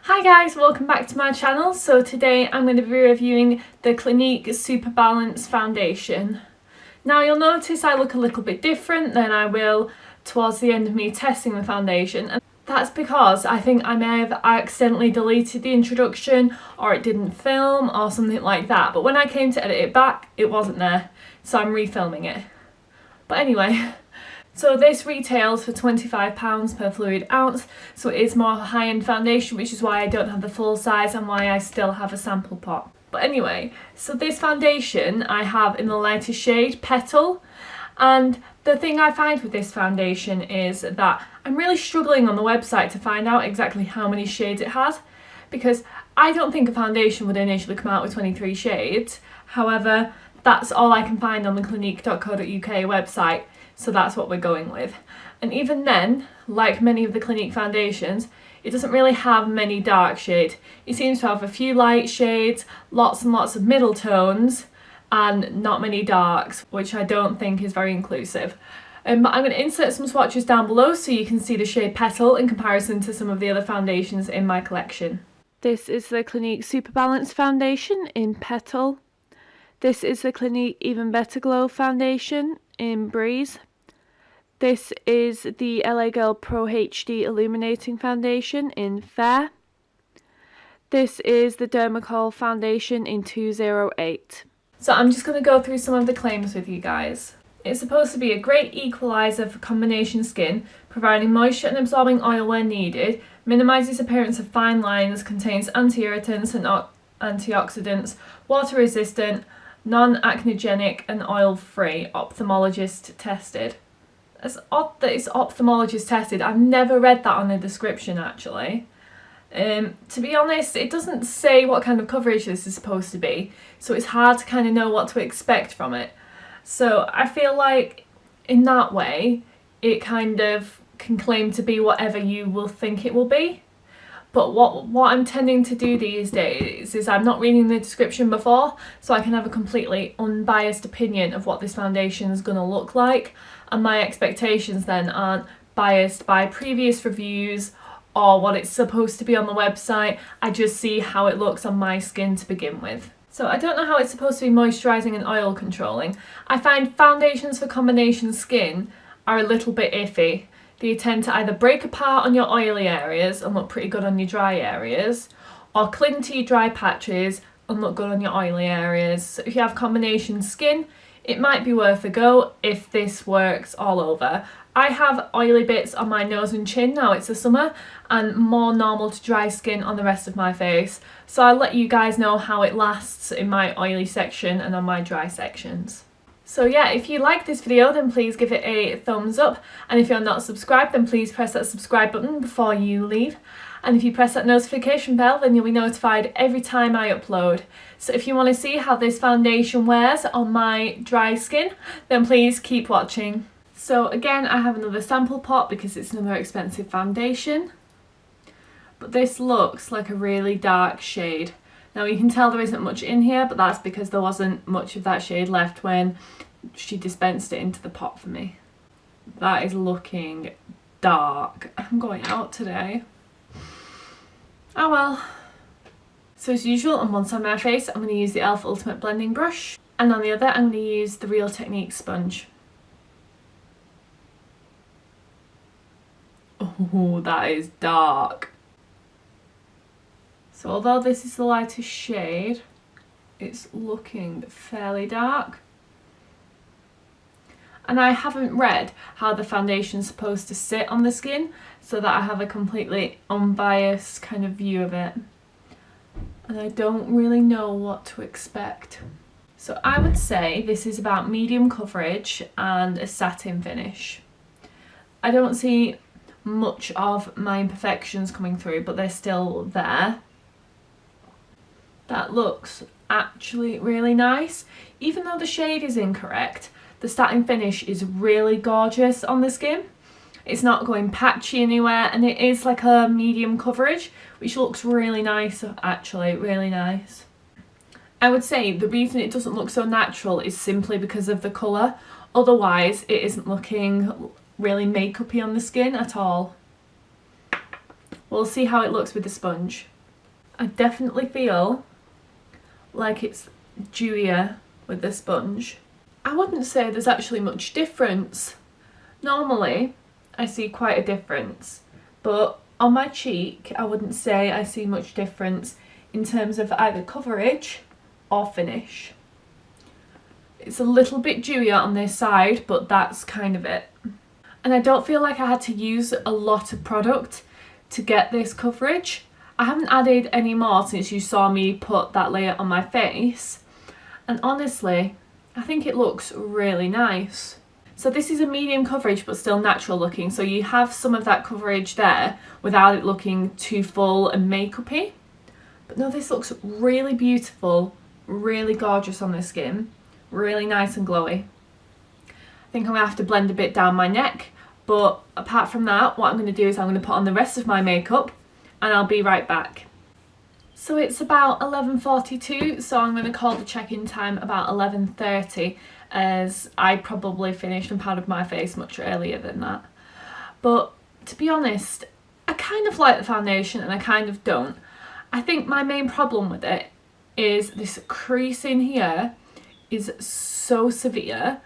Hi guys, welcome back to my channel. So today I'm going to be reviewing the Clinique Superbalanced foundation. Now you'll notice I look a little bit different than I will towards the end of me testing the foundation, and that's because I think I may have accidentally deleted the introduction or it didn't film or something like that, but when I came to edit it back it wasn't there, so I'm refilming it. But anyway, so this retails for £25 per fluid ounce, so it is more high-end foundation, which is why I don't have the full size and why I still have a sample pot. But anyway, so this foundation I have in the lighter shade Petal, and the thing I find with this foundation is that I'm really struggling on the website to find out exactly how many shades it has, because I don't think a foundation would initially come out with 23 shades. However, that's all I can find on the clinique.co.uk website. So that's what we're going with. And even then, like many of the Clinique foundations, it doesn't really have many dark shades. It seems to have a few light shades, lots and lots of middle tones, and not many darks, which I don't think is very inclusive. But I'm going to insert some swatches down below so you can see the shade Petal in comparison to some of the other foundations in my collection. This is the Clinique Superbalanced foundation in Petal. This is the Clinique Even Better Glow foundation in Breeze. This is the LA Girl Pro HD Illuminating Foundation in Fair. This is the Dermacol foundation in 208. So I'm just going to go through some of the claims with you guys. It's supposed to be a great equaliser for combination skin, providing moisture and absorbing oil where needed, minimises appearance of fine lines, contains anti-irritants and antioxidants, water resistant, non-acnogenic and oil-free, ophthalmologist tested. It's odd that it's ophthalmologist tested. I've never read that on the description actually. To be honest, it doesn't say what kind of coverage this is supposed to be, so it's hard to kind of know what to expect from it. So I feel like in that way it kind of can claim to be whatever you will think it will be. But what I'm tending to do these days is I'm not reading the description before, so I can have a completely unbiased opinion of what this foundation is going to look like, and my expectations then aren't biased by previous reviews or what it's supposed to be on the website. I just see how it looks on my skin to begin with. So I don't know how it's supposed to be moisturising and oil controlling. I find foundations for combination skin are a little bit iffy. They tend to either break apart on your oily areas and look pretty good on your dry areas, or cling to your dry patches and look good on your oily areas. So if you have combination skin, it might be worth a go if this works all over. I have oily bits on my nose and chin now it's the summer, and more normal to dry skin on the rest of my face. So I'll let you guys know how it lasts in my oily section and on my dry sections. So yeah, if you like this video then please give it a thumbs up, and if you're not subscribed then please press that subscribe button before you leave, and if you press that notification bell then you'll be notified every time I upload. So if you want to see how this foundation wears on my dry skin then please keep watching. So again, I have another sample pot because it's another expensive foundation, but this looks like a really dark shade. Now you can tell there isn't much in here, but that's because there wasn't much of that shade left when she dispensed it into the pot for me. That is looking dark. I'm going out today. Oh well. So as usual, on one side of my face I'm going to use the e.l.f. Ultimate Blending Brush, and on the other I'm going to use the Real Technique sponge. Oh, that is dark. So although this is the lightest shade, it's looking fairly dark. And I haven't read how the foundation's supposed to sit on the skin so that I have a completely unbiased kind of view of it. And I don't really know what to expect. So I would say this is about medium coverage and a satin finish. I don't see much of my imperfections coming through, but they're still there. That looks actually really nice. Even though the shade is incorrect, the satin finish is really gorgeous on the skin. It's not going patchy anywhere, and it is like a medium coverage, which looks really nice actually, really nice. I would say the reason it doesn't look so natural is simply because of the colour. Otherwise, it isn't looking really makeup-y on the skin at all. We'll see how it looks with the sponge. I definitely feel like it's dewier with the sponge. I wouldn't say there's actually much difference. Normally I see quite a difference, but on my cheek I wouldn't say I see much difference in terms of either coverage or finish. It's a little bit dewier on this side, but that's kind of it. And I don't feel like I had to use a lot of product to get this coverage. I haven't added any more since you saw me put that layer on my face, and honestly I think it looks really nice. So this is a medium coverage but still natural looking, so you have some of that coverage there without it looking too full and makeup-y. But no, this looks really beautiful, really gorgeous on the skin, really nice and glowy. I think I'm going to have to blend a bit down my neck, but apart from that, what I'm going to do is I'm going to put on the rest of my makeup and I'll be right back. So it's about 11:42, so I'm going to call the check-in time about 11:30, as I probably finished and powdered my face much earlier than that. But to be honest, I kind of like the foundation and I kind of don't. I think my main problem with it is this crease in here is so severe.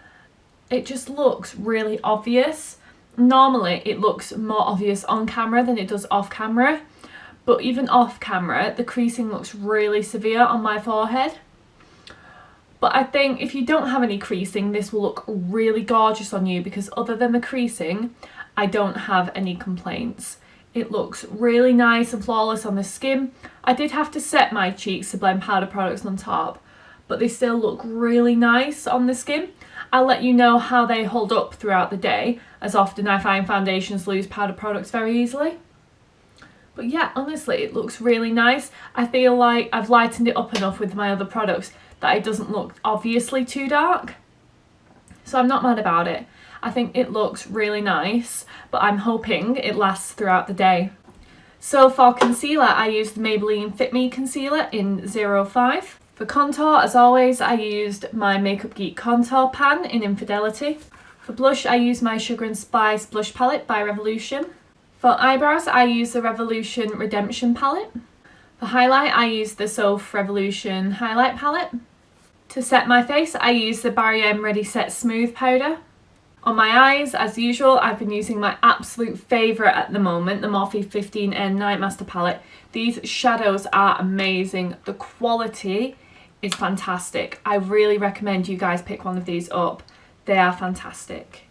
It just looks really obvious. Normally it looks more obvious on camera than it does off camera, but even off camera the creasing looks really severe on my forehead. But I think if you don't have any creasing, this will look really gorgeous on you, because other than the creasing I don't have any complaints. It looks really nice and flawless on the skin. I did have to set my cheeks to blend powder products on top, but they still look really nice on the skin. I'll let you know how they hold up throughout the day, as often I find foundations lose powder products very easily. But yeah, honestly, it looks really nice. I feel like I've lightened it up enough with my other products that it doesn't look obviously too dark. So I'm not mad about it. I think it looks really nice, but I'm hoping it lasts throughout the day. So for concealer, I used the Maybelline Fit Me Concealer in 05. For contour, as always, I used my Makeup Geek Contour Pan in Infidelity. For blush, I used my Sugar and Spice Blush Palette by Revolution. For eyebrows, I used the Revolution Redemption Palette. For highlight, I used the Soph Revolution Highlight Palette. To set my face, I used the Barry M Ready Set Smooth Powder. On my eyes, as usual, I've been using my absolute favourite at the moment, the Morphe 15N Nightmaster Palette. These shadows are amazing. The quality is fantastic. I really recommend you guys pick one of these up. They are fantastic.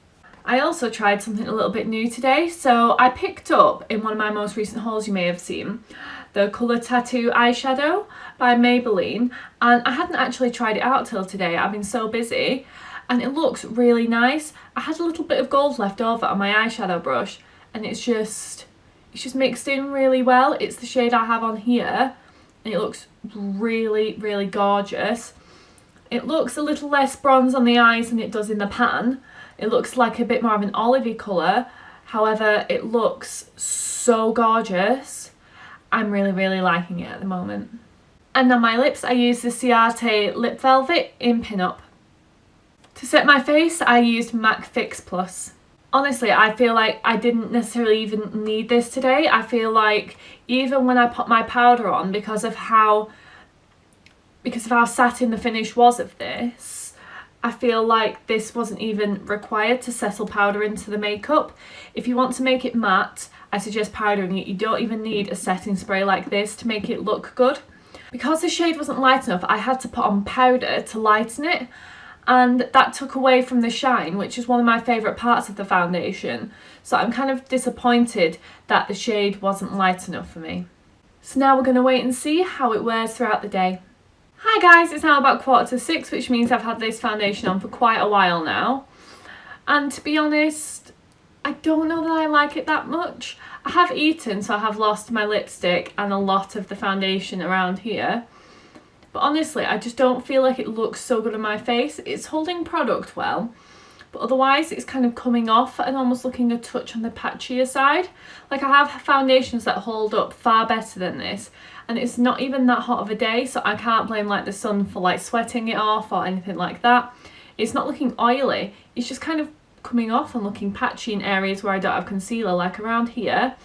I also tried something a little bit new today. So I picked up, in one of my most recent hauls you may have seen, the Colour Tattoo eyeshadow by Maybelline, and I hadn't actually tried it out till today. I've been so busy, and it looks really nice. I had a little bit of gold left over on my eyeshadow brush, and it's just mixed in really well. It's the shade I have on here, and it looks really, really gorgeous. It looks a little less bronze on the eyes than it does in the pan. It looks like a bit more of an olivey colour. However, it looks so gorgeous. I'm really, really liking it at the moment. And on my lips, I use the Ciate Lip Velvet in Pin Up. To set my face, I used MAC Fix Plus. Honestly, I feel like I didn't necessarily even need this today. I feel like even when I put my powder on, because of how satin the finish was of this, I feel like this wasn't even required to settle powder into the makeup. If you want to make it matte, I suggest powdering it. You don't even need a setting spray like this to make it look good. Because the shade wasn't light enough, I had to put on powder to lighten it, and that took away from the shine, which is one of my favourite parts of the foundation. So I'm kind of disappointed that the shade wasn't light enough for me. So now we're going to wait and see how it wears throughout the day. Hi guys, it's now about 5:45, which means I've had this foundation on for quite a while now. And to be honest, I don't know that I like it that much. I have eaten, so I have lost my lipstick and a lot of the foundation around here. But honestly, I just don't feel like it looks so good on my face. It's holding product well, but otherwise it's kind of coming off and almost looking a touch on the patchier side. Like, I have foundations that hold up far better than this, and it's not even that hot of a day, so I can't blame like the sun for like sweating it off or anything like that. It's not looking oily, it's just kind of coming off and looking patchy in areas where I don't have concealer, like around here.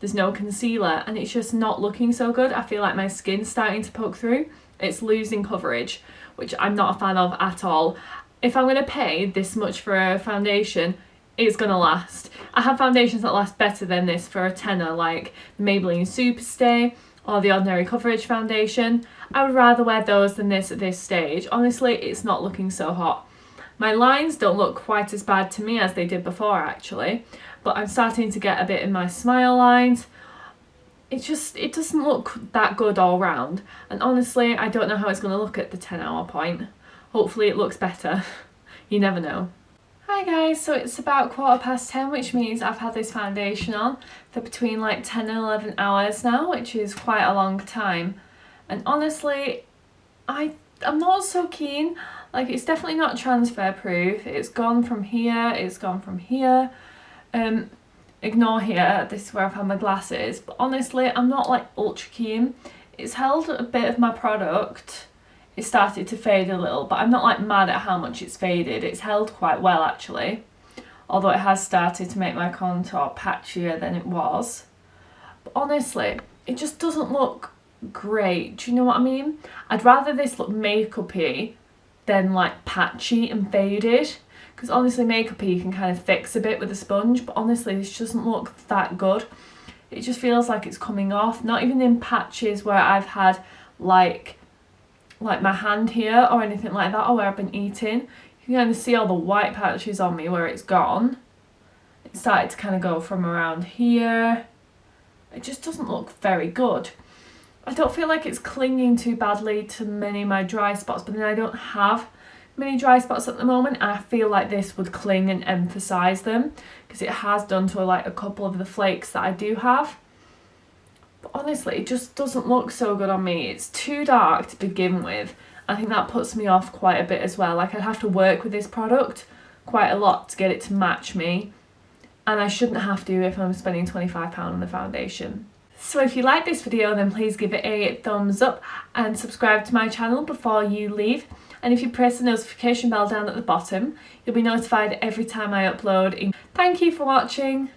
there's no concealer, and it's just not looking so good. I feel like my skin's starting to poke through. It's losing coverage, which I'm not a fan of at all. If I'm going to pay this much for a foundation, it's going to last. I have foundations that last better than this for a tenner, like the Maybelline Superstay or the Ordinary Coverage foundation. I would rather wear those than this at this stage. Honestly, it's not looking so hot. My lines don't look quite as bad to me as they did before actually, but I'm starting to get a bit in my smile lines. It doesn't look that good all round, and honestly I don't know how it's going to look at the 10-hour point. Hopefully it looks better. You never know. Hi guys, so it's about 10:15, which means I've had this foundation on for between like 10 and 11 hours now, which is quite a long time. And honestly, I'm not so keen. Like, it's definitely not transfer proof. It's gone from here, it's gone from here. Ignore here, this is where I've had my glasses. But honestly, I'm not like ultra keen. It's held a bit of my product. It started to fade a little, but I'm not like mad at how much it's faded. It's held quite well actually. Although it has started to make my contour patchier than it was. But honestly, it just doesn't look great. Do you know what I mean? I'd rather this look makeup-y than like patchy and faded. Because honestly, makeup-y you can kind of fix a bit with a sponge, but honestly this doesn't look that good. It just feels like it's coming off. Not even in patches where I've had like my hand here or anything like that, or where I've been eating. You can kind of see all the white patches on me where it's gone. It started to kind of go from around here. It just doesn't look very good. I don't feel like it's clinging too badly to many of my dry spots, but then I don't have many dry spots at the moment, and I feel like this would cling and emphasise them, because it has done to like a couple of the flakes that I do have. But honestly, it just doesn't look so good on me. It's too dark to begin with. I think that puts me off quite a bit as well. Like, I'd have to work with this product quite a lot to get it to match me, and I shouldn't have to if I'm spending £25 on the foundation. So if you like this video, then please give it a thumbs up and subscribe to my channel before you leave. And if you press the notification bell down at the bottom, you'll be notified every time I upload. Thank you for watching.